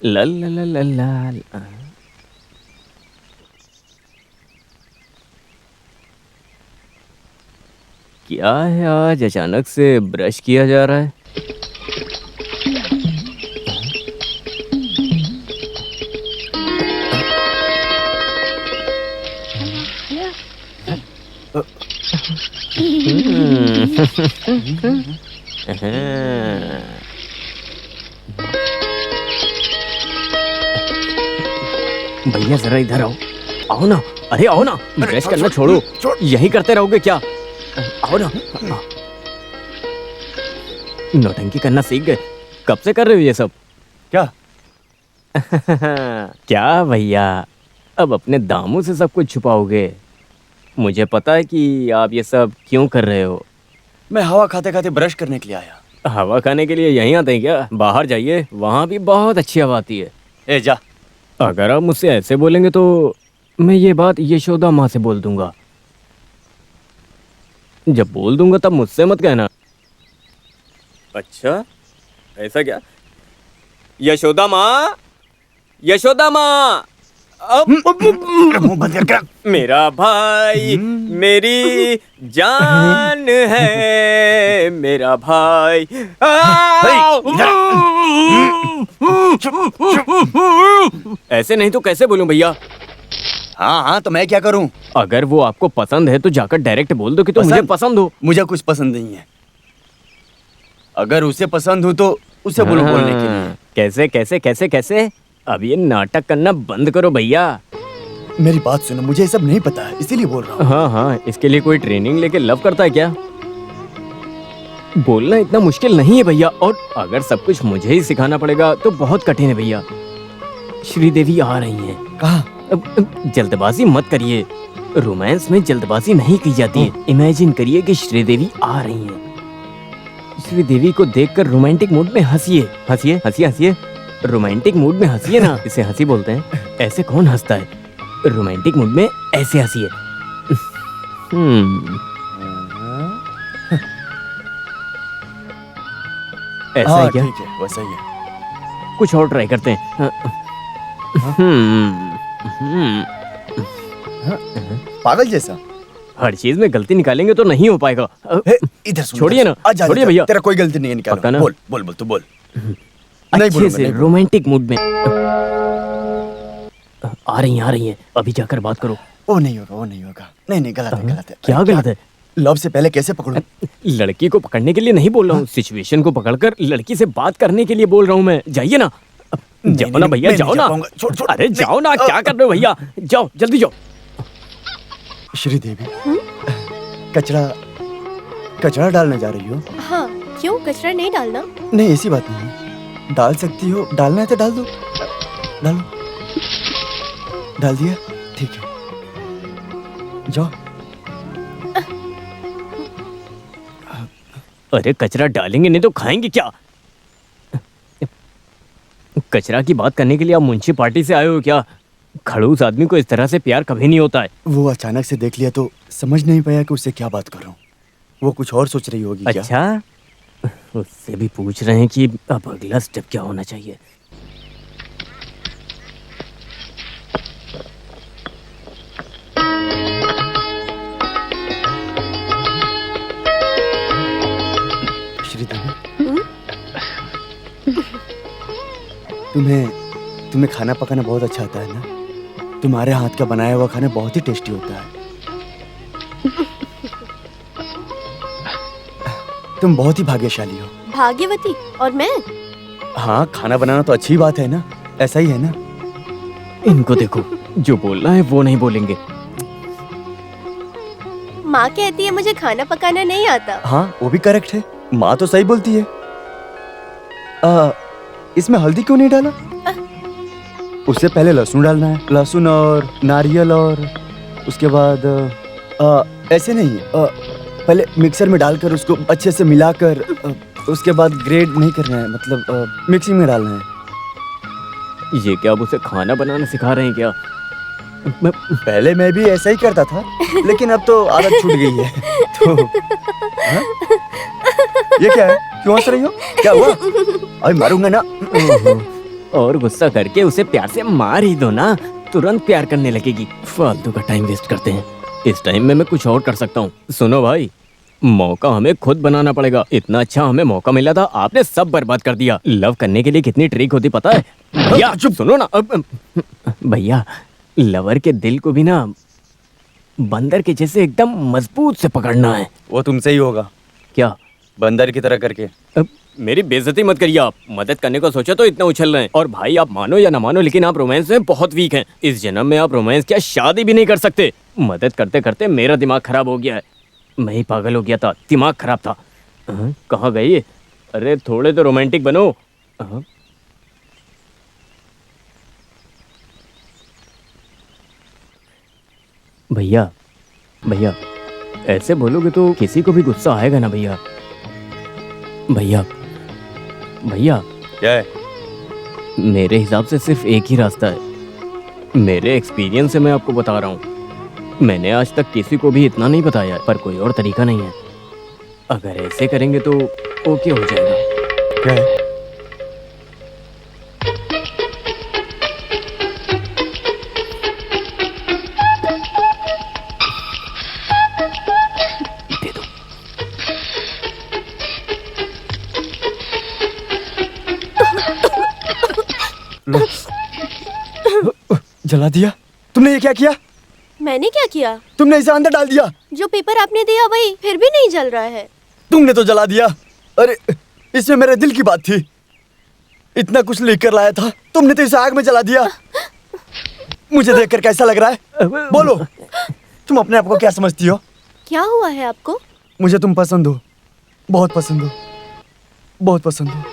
लल लल लल लल। क्या है आज अचानक से ब्रश किया जा रहा है? भैया जरा इधर आओ। आओ ना, अरे आओ ना, ब्रश करना छोड़ो, यही करते रहोगे क्या? आओ ना। नौटंकी करना सीख गए? कब से कर रहे हो ये सब? क्या? क्या भैया, अब अपने दामों से सब कुछ छुपाओगे? मुझे पता है कि आप ये सब क्यों कर रहे हो। मैं हवा खाते खाते ब्रश करने के लिए आया। हवा खाने के लिए यहीं आते हैं क्या? बाहर जाइए, वहाँ भी बहुत अच्छी हवा आती है। ए जा। अगर आप मुझसे ऐसे बोलेंगे तो मैं ये बात यशोदा माँ से बोल दूंगा। जब बोल दूंगा तब मुझसे मत कहना। अच्छा, ऐसा क्या? यशोदा माँ, यशोदा माँ, मुंह बंद कर। मेरा भाई मेरी जान है, मेरा भाई। ऐसे नहीं तो कैसे बोलूं भैया? हाँ हाँ, तो मैं क्या करूं? अगर वो आपको पसंद है तो जाकर डायरेक्ट बोल दो कि तुम मुझे पसंद हो। मुझे कुछ पसंद नहीं है। अगर उसे पसंद हो तो उसे बोलो बोलने के लिए। कैसे कैसे कैसे कैसे? अब ये नाटक करना बंद करो भैया। मेरी बात सुनो, मुझे ये सब नहीं पता है, इसीलिए बोल रहा हूँ। हाँ हाँ, इसके लिए कोई ट्रेनिंग लेके लव करता है क्या? बोलना इतना मुश्किल नहीं है भैया, और अगर सब कुछ मुझे ही सिखाना पड़ेगा तो बहुत कठिन है भैया। श्रीदेवी आ रही हैं। कहाँ? जल्दबाजी मत करिए, रोमांस में जल्दबाजी नहीं की जाती है। इमेजिन करिए कि श्रीदेवी आ रही हैं। श्रीदेवी को देखकर रोमांटिक मूड में हंसिए, हंसिए हंसिए हंसिए। रोमांटिक मूड में हंसिए ना, इसे हंसी बोलते हैं। ऐसे कौन हंसता है? रोमांटिक मूड में ऐसे हंसिए। ऐसा है क्या? ठीक है, वैसा ही है। कुछ और ट्राई करते हैं। पागल जैसा। हर चीज में गलती निकालेंगे तो नहीं हो पाएगा। इधर सुन, छोड़िए ना, छोड़िए भैया। तेरा कोई गलती नहीं है, निकाल। पक्का ना? बोल बोल बोल, तू बोल। अच्छे से रोमांटिक मूड में। आ रही हैं, अभी जाकर बात करो। वो नहीं होगा, वो नहीं होगा। नहीं नहीं, गलत है, गलत है। क्या गलत है? लव से पहले कैसे पकड़ूं? लड़की को पकड़ने के लिए नहीं बोल रहा हूँ, सिचुएशन को पकड़कर लड़की से बात करने के लिए बोल रहा हूँ मैं। जाइए ना, जाओ ना भैया, जाओ ना। अरे जाओ ना, क्या कर रहे हो भैया? जाओ, जल्दी जाओ। श्रीदेवी, कचरा डालने जा रही हो? हाँ, क्यों? कचरा नहीं डालना? नहीं, ऐसी बात नहीं है। डाल सकती हो, डालना है तो डाल दो। डालो। डाल दिया? ठीक है, जाओ। अरे कचरा डालेंगे नहीं तो खाएंगे क्या? कचरा की बात करने के लिए आप मुंशी पार्टी से आए हो क्या? खड़ूस आदमी को इस तरह से प्यार कभी नहीं होता है। वो अचानक से देख लिया तो समझ नहीं पाया कि उससे क्या बात करूं। वो कुछ और सोच रही होगी क्या? अच्छा, उससे भी पूछ रहे हैं कि अब अगला स्टेप क्या होना चाहिए। तुम्हें खाना पकाना बहुत अच्छा आता है ना? तुम्हारे हाथ का बनाया हुआ खाना बहुत ही टेस्टी होता है। तुम बहुत ही भाग्यशाली हो। भाग्यवती? और मैं? हाँ, खाना बनाना तो अच्छी बात है ना, ऐसा ही है ना? इनको देखो, जो बोलना है वो नहीं बोलेंगे। माँ कहती है मुझे खाना पकाना नहीं आता। हाँ, वो भी करेक्ट है, माँ तो सही बोलती है। इसमें हल्दी क्यों नहीं डाला? उससे पहले लहसुन डालना है, लहसुन और नारियल, और उसके बाद ऐसे नहीं, पहले मिक्सर में डालकर उसको अच्छे से मिलाकर उसके बाद ग्रेड नहीं करना है, मतलब मिक्सिंग में डालना है। ये क्या आप उसे खाना बनाना सिखा रहे हैं क्या? पहले मैं भी ऐसा ही करता था, लेकिन अब तो आदत छूट गई है। तो ये क्या है? क्यों हंस रही हो? क्या हुआ? अरे मारूंगा ना। और गुस्सा करके उसे प्यार से मार ही दो ना, तुरंत प्यार करने लगेगी। फालतू का टाइम वेस्ट करते हैं। इस टाइम में मैं कुछ और कर सकता हूँ। सुनो भाई, मौका हमें खुद बनाना पड़ेगा। इतना अच्छा हमें मौका मिला था, आपने सब बर्बाद कर दिया। लव करने के लिए कितनी ट्रिक होती पता है? भैया चुप सुनो ना। भैया, लवर के दिल को भी ना बंदर के जैसे एकदम मजबूत से पकड़ना है। वो तुमसे ही होगा, क्या? बंदर की तरह करके। मेरी बेइज्जती मत करिए आप। मदद करने को सोचा तो इतना उछल रहे हैं। और भाई आप मानो या ना मानो, लेकिन आप रोमांस में बहुत वीक हैं। इस जन्म में आप रोमांस क्या शादी भी नहीं कर सकते। मदद करते करते मेरा दिमाग खराब हो गया है। मैं ही पागल हो गया था, दिमाग खराब था। कहाँ गई ये? अरे थोड़े तो रोमांटिक बनो। भैया भैया, ऐसे बोलोगे तो किसी को भी गुस्सा आएगा ना भैया। भैया भैया, क्या है? मेरे हिसाब से सिर्फ एक ही रास्ता है। मेरे एक्सपीरियंस से मैं आपको बता रहा हूँ। मैंने आज तक किसी को भी इतना नहीं बताया, पर कोई और तरीका नहीं है। अगर ऐसे करेंगे तो ओके हो जाएगा। क्या है? दे दो। जला दिया? तुमने ये क्या किया? मैंने क्या किया? तुमने इसे अंदर डाल दिया। जो पेपर आपने दिया वही, फिर भी नहीं जल रहा है। तुमने तो जला दिया। अरे इसमें मेरे दिल की बात थी। इतना कुछ लिख कर लाया था, तुमने तो इसे आग में जला दिया। मुझे देखकर कैसा लग रहा है? बोलो, तुम अपने आप को क्या समझती हो? क्या हुआ है आपको? मुझे तुम पसंद हो, बहुत पसंद हो, बहुत पसंद हो।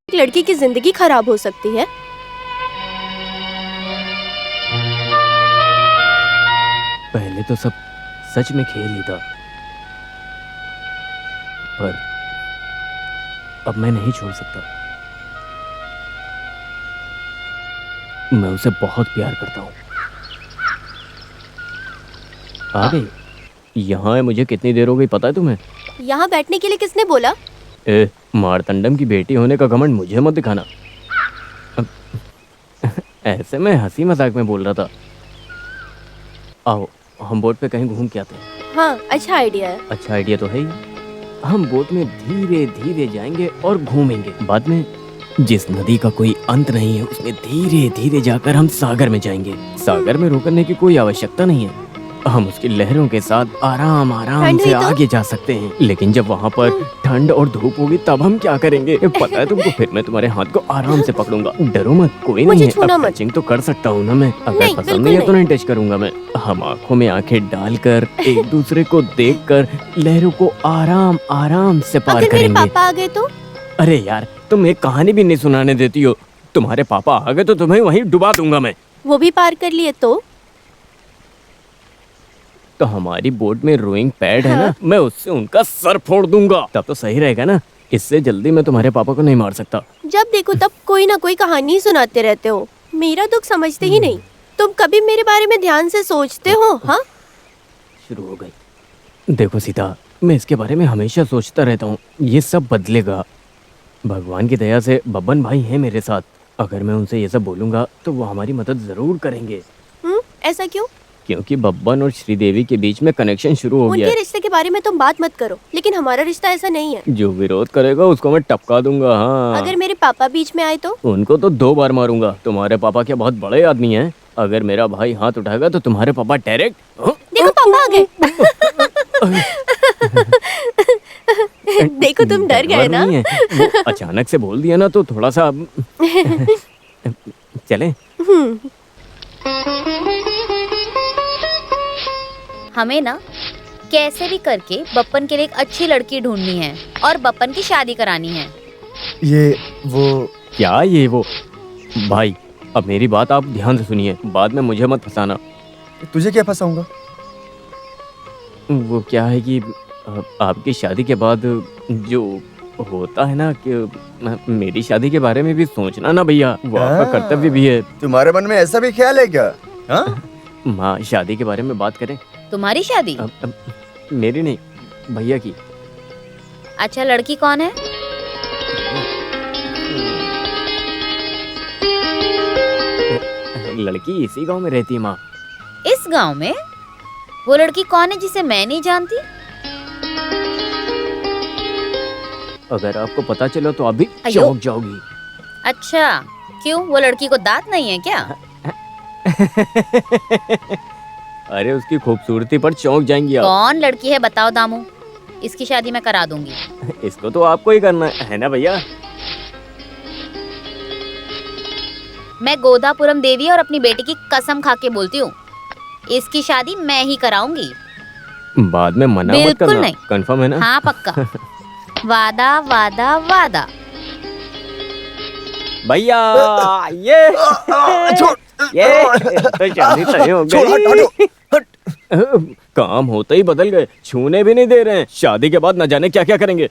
लड़की की जिंदगी खराब हो सकती है। पहले तो सब सच में खेल ही था, पर अब मैं नहीं छोड़ सकता। मैं उसे बहुत प्यार करता हूँ। आ गई? यहाँ है, मुझे कितनी देर हो गई पता है तुम्हें? यहाँ बैठने के लिए किसने बोला? मारतंडम की बेटी होने का घमंड मुझे मत दिखाना। ऐसे में हंसी मजाक में बोल रहा था। आओ हम बोट पे कहीं घूम के आते हैं। हाँ, अच्छा आइडिया है। अच्छा आइडिया तो है ही। हम बोट में धीरे धीरे जाएंगे और घूमेंगे। बाद में जिस नदी का कोई अंत नहीं है, उसमें धीरे धीरे जाकर हम सागर में जाएंगे। सागर में रुकने की कोई आवश्यकता नहीं है। हम उसकी लहरों के साथ आराम आराम ठंड से हुई तो? आगे जा सकते हैं। लेकिन जब वहाँ पर ठंड और धूप होगी तब हम क्या करेंगे पता है तुमको? फिर मैं तुम्हारे हाथ को आराम से पकड़ूंगा। डरो मत, कोई मुझे नहीं है। छूना अब मत। टचिंग तो कर सकता हूँ ना मैं। अगर नहीं, पसंद बिल्कुल नहीं है तो नहीं। नहीं टच करूंगा मैं। हम आंखों में आंखें डालकर एक दूसरे को देखकर लहरों को आराम आराम से पार अगर मेरे करेंगे। पापा आ गए तो? अरे यार, तुम एक कहानी भी नहीं सुनाने देती हो। तुम्हारे पापा आ गए तो तुम्हें वहीं डुबा दूंगा मैं। वो भी पार कर लिए तो हमारी बोट में रोइंग पैड है ना, हाँ। मैं उससे उनका सर फोड़ दूंगा। तब तो सही रहेगा ना। इससे जल्दी मैं तुम्हारे पापा को नहीं मार सकता। जब देखो तब कोई ना कोई कहानी ही सुनाते रहते हो। मेरा दुख समझते ही नहीं। तुम कभी मेरे बारे में ध्यान से सोचते हो? हाँ, शुरू हो गई। देखो सीता, मैं इसके बारे में हमेशा सोचता रहता हूँ। ये सब बदलेगा। भगवान की दया से बब्बन भाई हैं मेरे साथ। अगर मैं उनसे ये सब बोलूंगा तो वो हमारी मदद जरूर करेंगे। ऐसा क्यों? क्योंकि बब्बन और श्रीदेवी के बीच में कनेक्शन शुरू हो गया उनके है। रिश्ते के बारे में तुम बात मत करो, लेकिन हमारा रिश्ता ऐसा नहीं है। जो विरोध करेगा उसको मैं टपका दूंगा। हाँ, अगर मेरे पापा बीच में आए तो? उनको तो 2 बार मारूंगा। तुम्हारे पापा क्या बहुत बड़े आदमी हैं? अगर मेरा भाई हाथ उठाएगा तो तुम्हारे पापा डायरेक्ट। देखो पापा आ गए। देखो तुम डर गए ना। नहीं है। वो अचानक से बोल दिया ना तो थोड़ा सा चलें। हमें ना कैसे भी करके बप्पन के लिए एक अच्छी लड़की ढूंढनी है और बप्पन की शादी करानी है। ये वो क्या ये वो? भाई अब मेरी बात आप ध्यान से सुनिए, बाद में मुझे मत फंसाना। तुझे क्या फंसाऊंगा? वो क्या है कि आपकी शादी के बाद जो होता है ना कि मेरी शादी के बारे में भी सोचना ना भैया, वो आपका हाँ। कर्तव्य भी है। तुम्हारे मन में ऐसा भी ख्याल है क्या? हाँ? माँ शादी के बारे में बात करें। तुम्हारी शादी? मेरी नहीं, भैया की। अच्छा, लड़की कौन है? लड़की इसी गांव में रहती है माँ। इस गांव में? वो लड़की कौन है जिसे मैं नहीं जानती? अगर आपको पता चला तो आप भी अयो। चौंक जाओगी। अच्छा, क्यों? वो लड़की को दांत नहीं है क्या? अरे उसकी खूबसूरती पर चौंक जाएंगी आप। कौन लड़की है बताओ दामू, इसकी शादी मैं करा दूंगी। इसको तो आपको ही करना है ना भैया? मैं गोदापुरम देवी और अपनी बेटी की कसम खा के बोलती हूँ, इसकी शादी मैं ही कराऊंगी। बाद में मना मत बिल्कुल करना। नहीं। कंफर्म है ना? हाँ पक्का। वादा वादा वादा। भैया ये छोड़ ये तो शादी तय हो छोड़, हट, गई। हटो, काम होते ही बदल गए, छूने भी नहीं दे रहे हैं। शादी के बाद न जाने क्या क्या करेंगे।